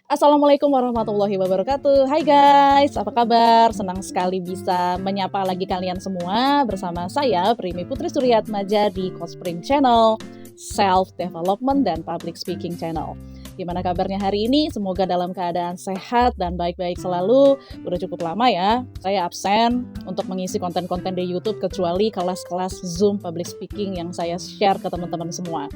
Assalamualaikum warahmatullahi wabarakatuh. Hai guys, apa kabar? Senang sekali bisa menyapa lagi kalian semua bersama saya Primi Putri Suryatmaja di Cospring Channel, Self Development dan Public Speaking Channel. Gimana kabarnya hari ini? Semoga dalam keadaan sehat dan baik-baik selalu. Udah cukup lama ya, saya absen untuk mengisi konten-konten di YouTube kecuali kelas-kelas Zoom Public Speaking yang saya share ke teman-teman semua.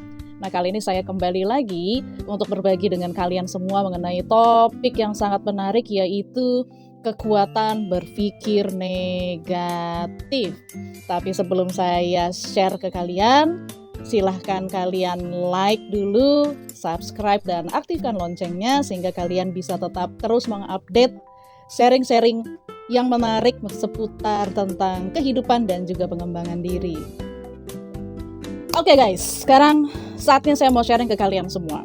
Nah, kali ini saya kembali lagi untuk berbagi dengan kalian semua mengenai topik yang sangat menarik, yaitu kekuatan berpikir negatif. Tapi sebelum saya share ke kalian, silahkan kalian like dulu, subscribe, dan aktifkan loncengnya sehingga kalian bisa tetap terus mengupdate sharing-sharing yang menarik seputar tentang kehidupan dan juga pengembangan diri. Oke guys, sekarang saatnya saya mau sharing ke kalian semua.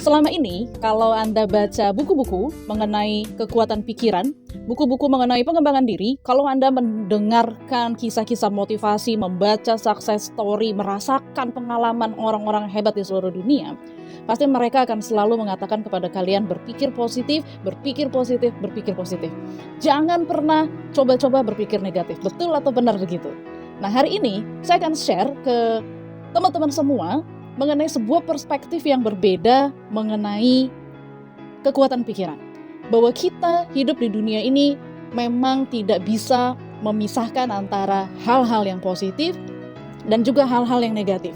Selama ini, kalau Anda baca buku-buku mengenai kekuatan pikiran, buku-buku mengenai pengembangan diri, kalau Anda mendengarkan kisah-kisah motivasi, membaca success story, merasakan pengalaman orang-orang hebat di seluruh dunia, pasti mereka akan selalu mengatakan kepada kalian berpikir positif, berpikir positif, berpikir positif. Jangan pernah coba-coba berpikir negatif. Betul atau benar begitu? Nah, hari ini saya akan share ke teman-teman semua mengenai sebuah perspektif yang berbeda mengenai kekuatan pikiran. Bahwa kita hidup di dunia ini memang tidak bisa memisahkan antara hal-hal yang positif dan juga hal-hal yang negatif.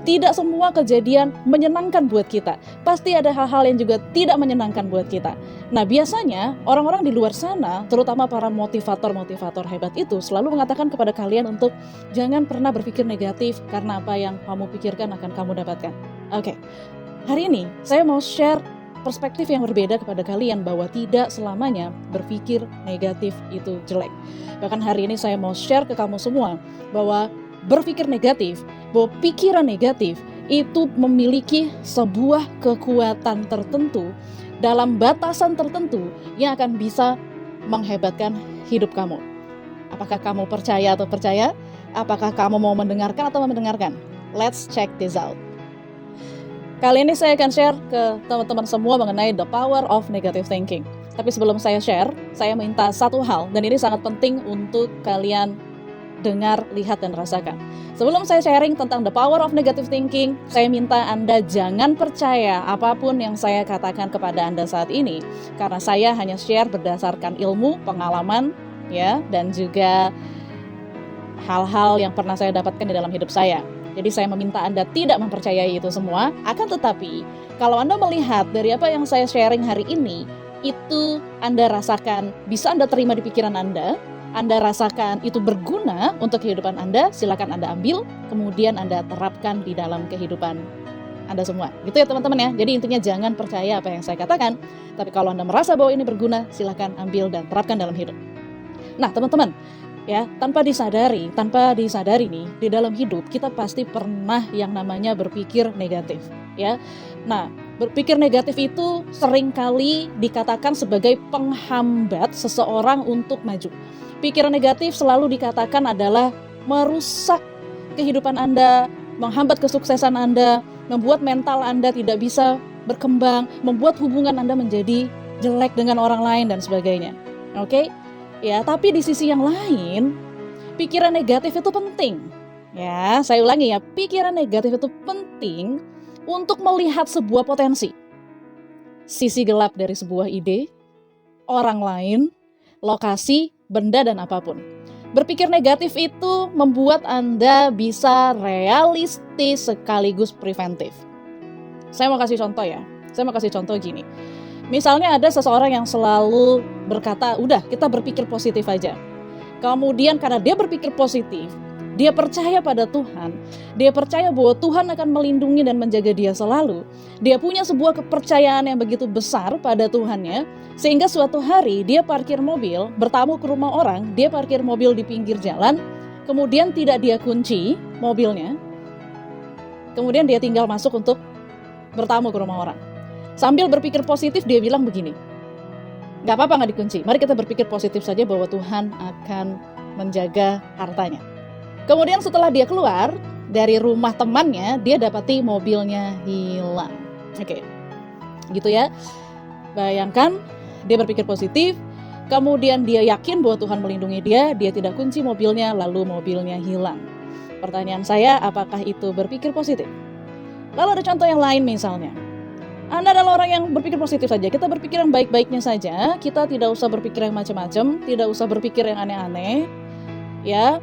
Tidak semua kejadian menyenangkan buat kita. Pasti ada hal-hal yang juga tidak menyenangkan buat kita. Nah, biasanya orang-orang di luar sana, terutama para motivator-motivator hebat itu, selalu mengatakan kepada kalian untuk jangan pernah berpikir negatif karena apa yang kamu pikirkan akan kamu dapatkan. Oke, hari ini saya mau share perspektif yang berbeda kepada kalian bahwa tidak selamanya berpikir negatif itu jelek. Bahkan hari ini saya mau share ke kamu semua bahwa berpikir negatif, bahwa pikiran negatif itu memiliki sebuah kekuatan tertentu dalam batasan tertentu yang akan bisa menghebatkan hidup kamu. Apakah kamu percaya atau percaya? Apakah kamu mau mendengarkan atau mendengarkan? Let's check this out. Kali ini saya akan share ke teman-teman semua mengenai the power of negative thinking. Tapi sebelum saya share, saya minta satu hal, dan ini sangat penting untuk kalian dengar, lihat, dan rasakan. Sebelum saya sharing tentang the power of negative thinking, saya minta Anda jangan percaya apapun yang saya katakan kepada Anda saat ini, karena saya hanya share berdasarkan ilmu, pengalaman, ya, dan juga hal-hal yang pernah saya dapatkan di dalam hidup saya. Jadi saya meminta Anda tidak mempercayai itu semua, akan tetapi kalau Anda melihat dari apa yang saya sharing hari ini, itu Anda rasakan, bisa Anda terima di pikiran Anda rasakan itu berguna untuk kehidupan Anda, silakan Anda ambil, kemudian Anda terapkan di dalam kehidupan Anda semua. Gitu ya teman-teman ya. Jadi intinya jangan percaya apa yang saya katakan, tapi kalau Anda merasa bahwa ini berguna, silakan ambil dan terapkan dalam hidup. Nah teman-teman, ya tanpa disadari nih, di dalam hidup kita pasti pernah yang namanya berpikir negatif, ya. Nah, berpikir negatif itu seringkali dikatakan sebagai penghambat seseorang untuk maju. Pikiran negatif selalu dikatakan adalah merusak kehidupan Anda, menghambat kesuksesan Anda, membuat mental Anda tidak bisa berkembang, membuat hubungan Anda menjadi jelek dengan orang lain dan sebagainya. Oke? Ya, tapi di sisi yang lain, pikiran negatif itu penting. Ya, saya ulangi ya, pikiran negatif itu penting untuk melihat sebuah potensi. Sisi gelap dari sebuah ide, orang lain, lokasi, benda, dan apapun. Berpikir negatif itu membuat Anda bisa realistis sekaligus preventif. Saya mau kasih contoh ya. Saya mau kasih contoh gini. Misalnya ada seseorang yang selalu berkata, udah kita berpikir positif aja. Kemudian karena dia berpikir positif, dia percaya pada Tuhan, dia percaya bahwa Tuhan akan melindungi dan menjaga dia selalu. Dia punya sebuah kepercayaan yang begitu besar pada Tuhannya, sehingga suatu hari dia parkir mobil, bertamu ke rumah orang, dia parkir mobil di pinggir jalan, kemudian tidak dia kunci mobilnya, kemudian dia tinggal masuk untuk bertamu ke rumah orang. Sambil berpikir positif dia bilang begini, gak apa-apa gak dikunci, mari kita berpikir positif saja bahwa Tuhan akan menjaga hartanya. Kemudian setelah dia keluar dari rumah temannya, dia dapati mobilnya hilang. Oke, gitu ya. Bayangkan, dia berpikir positif, kemudian dia yakin bahwa Tuhan melindungi dia tidak kunci mobilnya, lalu mobilnya hilang. Pertanyaan saya, apakah itu berpikir positif? Lalu ada contoh yang lain misalnya. Anda adalah orang yang berpikir positif saja, kita berpikir yang baik-baiknya saja, kita tidak usah berpikir yang macam-macam, tidak usah berpikir yang aneh-aneh, ya.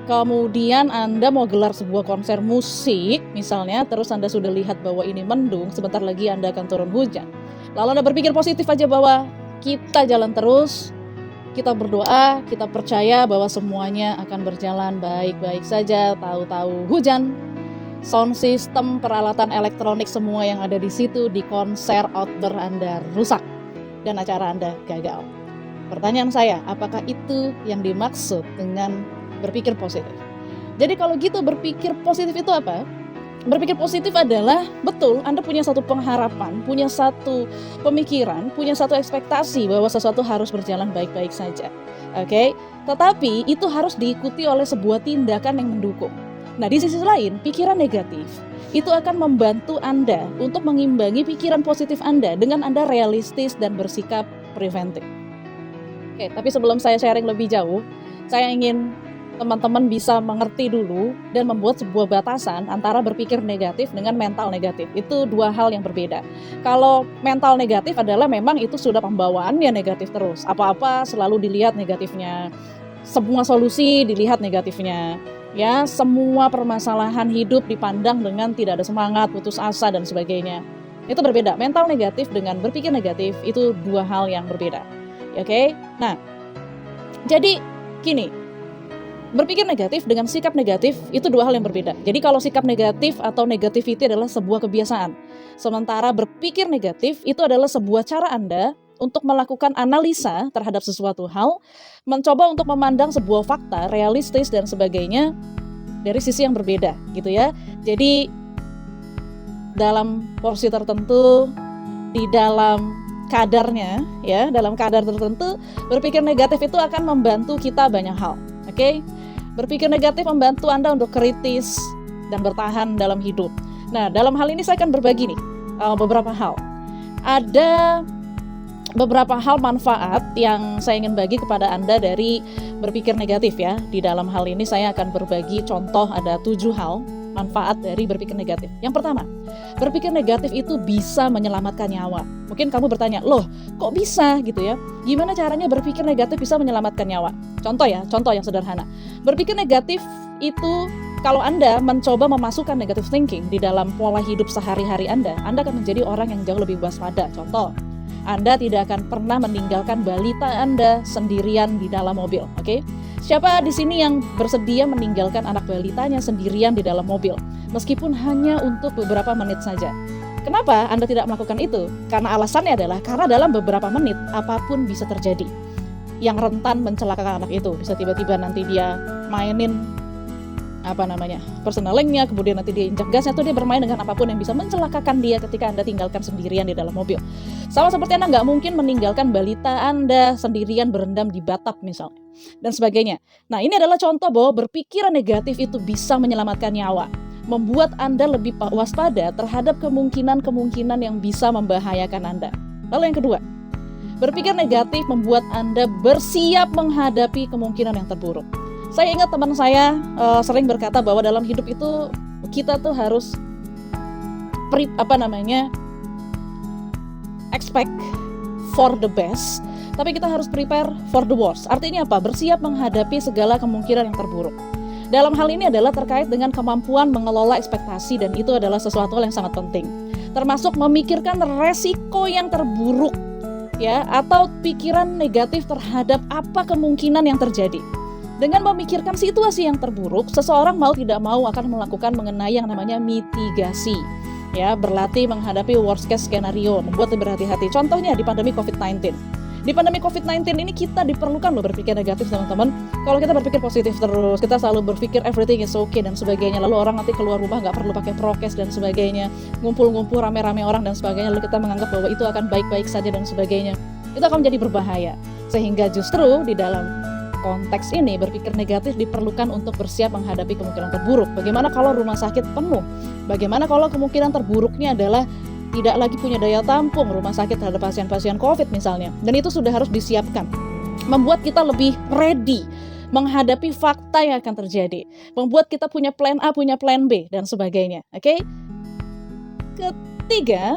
Kemudian Anda mau gelar sebuah konser musik misalnya, terus Anda sudah lihat bahwa ini mendung, sebentar lagi Anda akan turun hujan. Lalu Anda berpikir positif aja bahwa kita jalan terus, kita berdoa, kita percaya bahwa semuanya akan berjalan baik-baik saja. Tahu-tahu hujan, sound system, peralatan elektronik semua yang ada di situ di konser outdoor Anda rusak dan acara Anda gagal. Pertanyaan saya, apakah itu yang dimaksud dengan berpikir positif? Jadi kalau gitu berpikir positif itu apa? Berpikir positif adalah betul Anda punya satu pengharapan, punya satu pemikiran, punya satu ekspektasi bahwa sesuatu harus berjalan baik-baik saja. Oke? Tetapi itu harus diikuti oleh sebuah tindakan yang mendukung. Nah, di sisi lain, pikiran negatif itu akan membantu Anda untuk mengimbangi pikiran positif Anda dengan Anda realistis dan bersikap preventif. Oke, tapi sebelum saya sharing lebih jauh, saya ingin teman-teman bisa mengerti dulu dan membuat sebuah batasan antara berpikir negatif dengan mental negatif. Itu dua hal yang berbeda. Kalau mental negatif adalah memang itu sudah pembawaannya negatif terus. Apa-apa selalu dilihat negatifnya. Semua solusi dilihat negatifnya. Ya, semua permasalahan hidup dipandang dengan tidak ada semangat, putus asa dan sebagainya. Itu berbeda. Mental negatif dengan berpikir negatif itu dua hal yang berbeda. Oke? Nah, jadi gini, berpikir negatif dengan sikap negatif itu dua hal yang berbeda. Jadi kalau sikap negatif atau negativity adalah sebuah kebiasaan. Sementara berpikir negatif itu adalah sebuah cara Anda untuk melakukan analisa terhadap sesuatu hal, mencoba untuk memandang sebuah fakta, realistis dan sebagainya dari sisi yang berbeda gitu ya. Jadi dalam porsi tertentu, di dalam kadarnya ya, dalam kadar tertentu, berpikir negatif itu akan membantu kita banyak hal. Oke? Berpikir negatif membantu Anda untuk kritis dan bertahan dalam hidup. Nah, dalam hal ini saya akan berbagi nih beberapa hal. Ada beberapa hal manfaat yang saya ingin bagi kepada Anda dari berpikir negatif ya. Di dalam hal ini saya akan berbagi contoh, ada 7 hal manfaat dari berpikir negatif. Yang pertama, berpikir negatif itu bisa menyelamatkan nyawa. Mungkin kamu bertanya, loh kok bisa gitu ya? Gimana caranya berpikir negatif bisa menyelamatkan nyawa? Contoh ya, contoh yang sederhana. Berpikir negatif itu kalau Anda mencoba memasukkan negative thinking di dalam pola hidup sehari-hari Anda akan menjadi orang yang jauh lebih waspada. Contoh, Anda tidak akan pernah meninggalkan balita Anda sendirian di dalam mobil, oke? Siapa di sini yang bersedia meninggalkan anak balitanya sendirian di dalam mobil, meskipun hanya untuk beberapa menit saja? Kenapa Anda tidak melakukan itu? Karena alasannya adalah karena dalam beberapa menit apapun bisa terjadi. Yang rentan mencelakakan anak itu, bisa tiba-tiba nanti dia mainin personalingnya, kemudian nanti dia injak gasnya, atau dia bermain dengan apapun yang bisa mencelakakan dia ketika Anda tinggalkan sendirian di dalam mobil. Sama seperti Anda nggak mungkin meninggalkan balita Anda sendirian berendam di bathtub misalnya, dan sebagainya. Nah, ini adalah contoh bahwa berpikiran negatif itu bisa menyelamatkan nyawa, membuat Anda lebih waspada terhadap kemungkinan-kemungkinan yang bisa membahayakan Anda. Lalu yang kedua, berpikir negatif membuat Anda bersiap menghadapi kemungkinan yang terburuk. Saya ingat teman saya sering berkata bahwa dalam hidup itu kita tuh harus expect for the best, tapi kita harus prepare for the worst. Artinya apa? Bersiap menghadapi segala kemungkinan yang terburuk. Dalam hal ini adalah terkait dengan kemampuan mengelola ekspektasi, dan itu adalah sesuatu yang sangat penting. Termasuk memikirkan resiko yang terburuk, ya, atau pikiran negatif terhadap apa kemungkinan yang terjadi. Dengan memikirkan situasi yang terburuk, seseorang mau tidak mau akan melakukan mengenai yang namanya mitigasi. Ya, berlatih menghadapi worst case scenario, membuat lebih berhati-hati. Contohnya di pandemi COVID-19. Di pandemi COVID-19 ini kita diperlukan loh berpikir negatif, teman-teman. Kalau kita berpikir positif terus, kita selalu berpikir everything is okay dan sebagainya, lalu orang nanti keluar rumah nggak perlu pakai prokes dan sebagainya, ngumpul-ngumpul rame-rame orang dan sebagainya, lalu kita menganggap bahwa itu akan baik-baik saja dan sebagainya. Itu akan menjadi berbahaya. Sehingga justru di dalam konteks ini berpikir negatif diperlukan untuk bersiap menghadapi kemungkinan terburuk. Bagaimana kalau rumah sakit penuh? Bagaimana kalau kemungkinan terburuknya adalah tidak lagi punya daya tampung rumah sakit terhadap pasien-pasien COVID misalnya. Dan itu sudah harus disiapkan. Membuat kita lebih ready menghadapi fakta yang akan terjadi. Membuat kita punya plan A, punya plan B, dan sebagainya. Oke? Ketiga,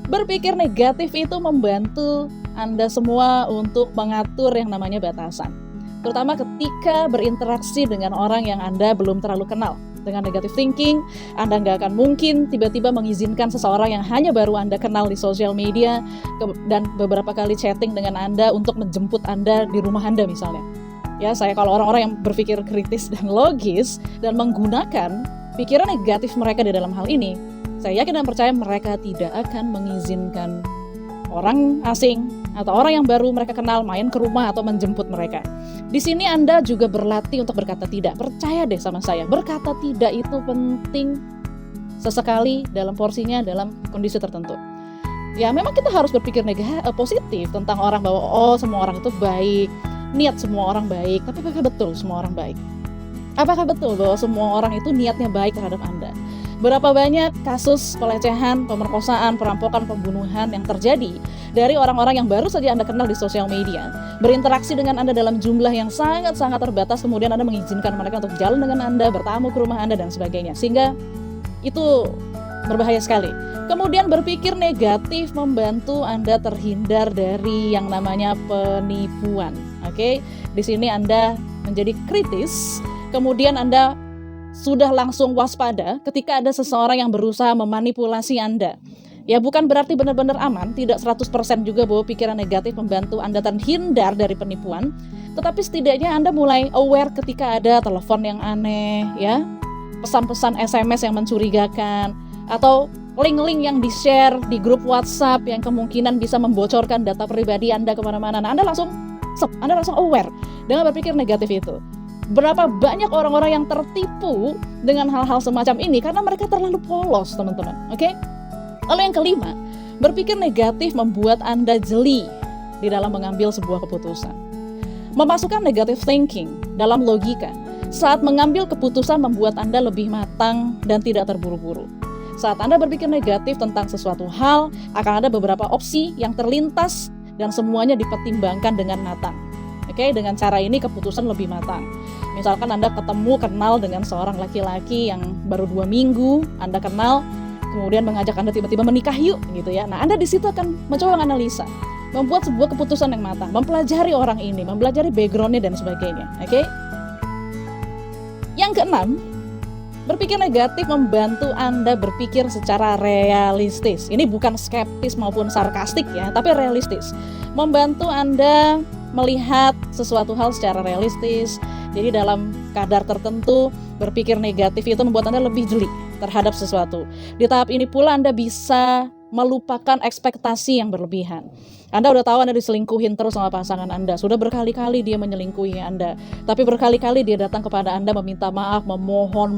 berpikir negatif itu membantu Anda semua untuk mengatur yang namanya batasan. Terutama ketika berinteraksi dengan orang yang Anda belum terlalu kenal. Dengan negative thinking, Anda nggak akan mungkin tiba-tiba mengizinkan seseorang yang hanya baru Anda kenal di sosial media dan beberapa kali chatting dengan Anda untuk menjemput Anda di rumah Anda misalnya. Ya, saya kalau orang-orang yang berpikir kritis dan logis dan menggunakan pikiran negatif mereka di dalam hal ini, saya yakin dan percaya mereka tidak akan mengizinkan orang asing atau orang yang baru mereka kenal main ke rumah atau menjemput mereka. Di sini Anda juga berlatih untuk berkata tidak. Percaya deh sama saya, berkata tidak itu penting sesekali dalam porsinya, dalam kondisi tertentu. Ya memang kita harus berpikir positif tentang orang, bahwa semua orang itu baik, niat semua orang baik. Tapi apakah betul semua orang baik? Apakah betul bahwa semua orang itu niatnya baik terhadap Anda? Berapa banyak kasus pelecehan, pemerkosaan, perampokan, pembunuhan yang terjadi dari orang-orang yang baru saja Anda kenal di sosial media, berinteraksi dengan Anda dalam jumlah yang sangat-sangat terbatas, kemudian Anda mengizinkan mereka untuk jalan dengan Anda, bertamu ke rumah Anda, dan sebagainya. Sehingga itu berbahaya sekali. Kemudian berpikir negatif membantu Anda terhindar dari yang namanya penipuan. Oke? Di sini Anda menjadi kritis, kemudian Anda sudah langsung waspada ketika ada seseorang yang berusaha memanipulasi Anda. Ya bukan berarti benar-benar aman, tidak 100% juga bahwa pikiran negatif membantu Anda terhindar dari penipuan, tetapi setidaknya Anda mulai aware ketika ada telepon yang aneh, ya, pesan-pesan SMS yang mencurigakan, atau link-link yang di-share di grup WhatsApp yang kemungkinan bisa membocorkan data pribadi Anda kemana-mana. Nah, Anda langsung aware dengan berpikir negatif itu. Berapa banyak orang-orang yang tertipu dengan hal-hal semacam ini karena mereka terlalu polos, teman-teman. Oke? Lalu yang kelima, berpikir negatif membuat Anda jeli di dalam mengambil sebuah keputusan. Memasukkan negative thinking dalam logika saat mengambil keputusan membuat Anda lebih matang dan tidak terburu-buru. Saat Anda berpikir negatif tentang sesuatu hal, akan ada beberapa opsi yang terlintas dan semuanya dipertimbangkan dengan matang. Oke, dengan cara ini keputusan lebih matang. Misalkan Anda kenal dengan seorang laki-laki yang baru 2 minggu Anda kenal, kemudian mengajak Anda tiba-tiba menikah yuk, gitu ya. Nah, Anda di situ akan mencoba menganalisa, membuat sebuah keputusan yang matang, mempelajari orang ini, mempelajari background-nya dan sebagainya. Oke? Yang keenam, berpikir negatif membantu Anda berpikir secara realistis. Ini bukan skeptis maupun sarkastik ya, tapi realistis. Membantu Anda melihat sesuatu hal secara realistis. Jadi dalam kadar tertentu, berpikir negatif itu membuat Anda lebih jeli terhadap sesuatu. Di tahap ini pula Anda bisa melupakan ekspektasi yang berlebihan. Anda udah tahu Anda diselingkuhin terus sama pasangan Anda. Sudah berkali-kali dia menyelingkuhi Anda. Tapi berkali-kali dia datang kepada Anda meminta maaf, memohon,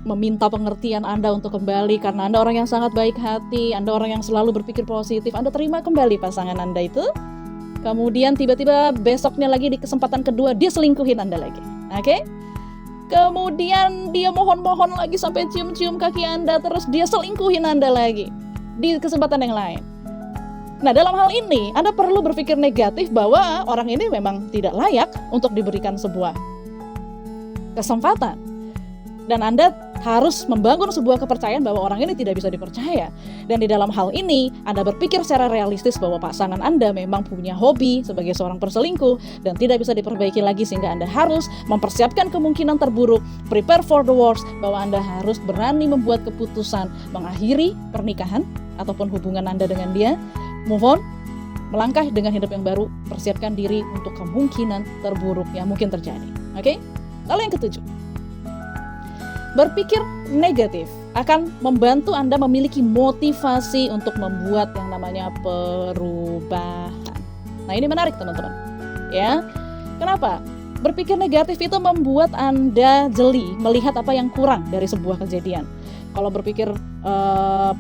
meminta pengertian Anda untuk kembali. Karena Anda orang yang sangat baik hati, Anda orang yang selalu berpikir positif. Anda terima kembali pasangan Anda itu. Kemudian tiba-tiba besoknya lagi di kesempatan kedua dia selingkuhin Anda lagi. Oke? Kemudian dia mohon-mohon lagi sampai cium-cium kaki Anda, terus dia selingkuhin Anda lagi di kesempatan yang lain. Nah, dalam hal ini Anda perlu berpikir negatif bahwa orang ini memang tidak layak untuk diberikan sebuah kesempatan. Dan Anda harus membangun sebuah kepercayaan bahwa orang ini tidak bisa dipercaya. Dan di dalam hal ini, Anda berpikir secara realistis bahwa pasangan Anda memang punya hobi sebagai seorang perselingkuh dan tidak bisa diperbaiki lagi, sehingga Anda harus mempersiapkan kemungkinan terburuk, prepare for the worst, bahwa Anda harus berani membuat keputusan mengakhiri pernikahan ataupun hubungan Anda dengan dia, move on, melangkah dengan hidup yang baru, persiapkan diri untuk kemungkinan terburuk yang mungkin terjadi. Oke? Lalu yang ketujuh, berpikir negatif akan membantu Anda memiliki motivasi untuk membuat yang namanya perubahan. Nah, ini menarik teman-teman. Ya. Kenapa? Berpikir negatif itu membuat Anda jeli melihat apa yang kurang dari sebuah kejadian. Kalau berpikir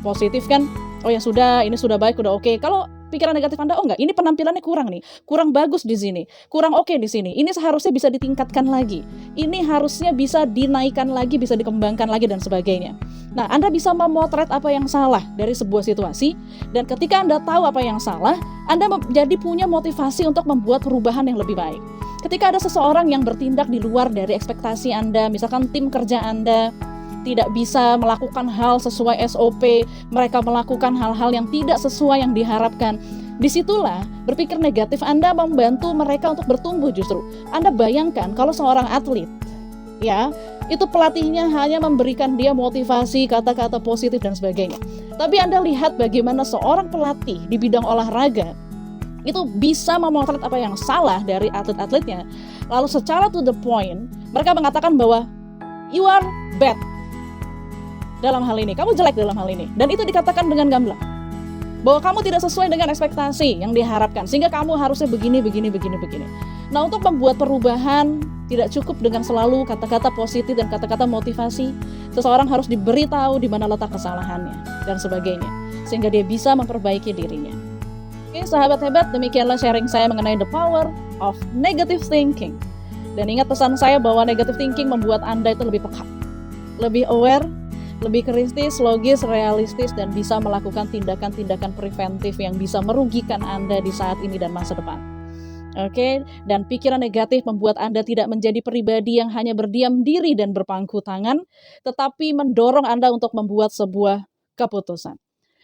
positif kan, oh ya sudah, ini sudah baik, udah oke. Kalau pikiran negatif Anda, oh enggak, ini penampilannya kurang nih, kurang bagus di sini, kurang oke di sini, ini seharusnya bisa ditingkatkan lagi, ini harusnya bisa dinaikkan lagi, bisa dikembangkan lagi, dan sebagainya. Nah, Anda bisa memotret apa yang salah dari sebuah situasi, dan ketika Anda tahu apa yang salah, Anda jadi punya motivasi untuk membuat perubahan yang lebih baik. Ketika ada seseorang yang bertindak di luar dari ekspektasi Anda, misalkan tim kerja Anda tidak bisa melakukan hal sesuai SOP, mereka melakukan hal-hal yang tidak sesuai yang diharapkan. Disitulah berpikir negatif Anda membantu mereka untuk bertumbuh justru. Anda bayangkan kalau seorang atlet, ya, itu pelatihnya hanya memberikan dia motivasi, kata-kata positif dan sebagainya. Tapi Anda lihat bagaimana seorang pelatih di bidang olahraga itu bisa memotret apa yang salah dari atlet-atletnya. Lalu secara to the point, mereka mengatakan bahwa you are bad dalam hal ini, kamu jelek dalam hal ini. Dan itu dikatakan dengan gamblang, bahwa kamu tidak sesuai dengan ekspektasi yang diharapkan, sehingga kamu harusnya begini. Nah, untuk membuat perubahan, tidak cukup dengan selalu kata-kata positif dan kata-kata motivasi. Seseorang harus diberitahu di mana letak kesalahannya, dan sebagainya, sehingga dia bisa memperbaiki dirinya. Oke, sahabat hebat, demikianlah sharing saya mengenai the power of negative thinking. Dan ingat pesan saya bahwa negative thinking membuat Anda itu lebih peka, lebih aware, lebih kritis, logis, realistis, dan bisa melakukan tindakan-tindakan preventif yang bisa merugikan Anda di saat ini dan masa depan. Oke, dan pikiran negatif membuat Anda tidak menjadi pribadi yang hanya berdiam diri dan berpangku tangan, tetapi mendorong Anda untuk membuat sebuah keputusan.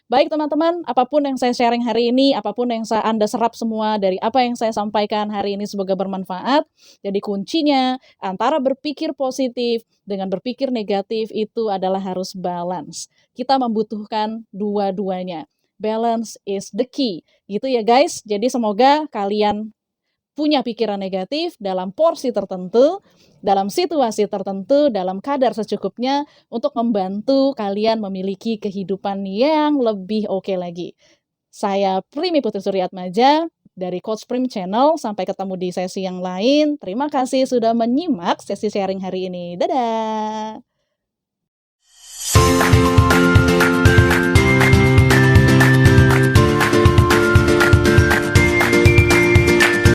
Baik teman-teman, apapun yang saya sharing hari ini, apapun yang Anda serap semua dari apa yang saya sampaikan hari ini semoga bermanfaat. Jadi kuncinya antara berpikir positif dengan berpikir negatif itu adalah harus balance. Kita membutuhkan dua-duanya. Balance is the key. Gitu ya guys. Jadi semoga kalian punya pikiran negatif dalam porsi tertentu, dalam situasi tertentu, dalam kadar secukupnya untuk membantu kalian memiliki kehidupan yang lebih oke lagi. Saya Primi Putri Suryatmaja dari Coach Prim Channel. Sampai ketemu di sesi yang lain. Terima kasih sudah menyimak sesi sharing hari ini. Dadah!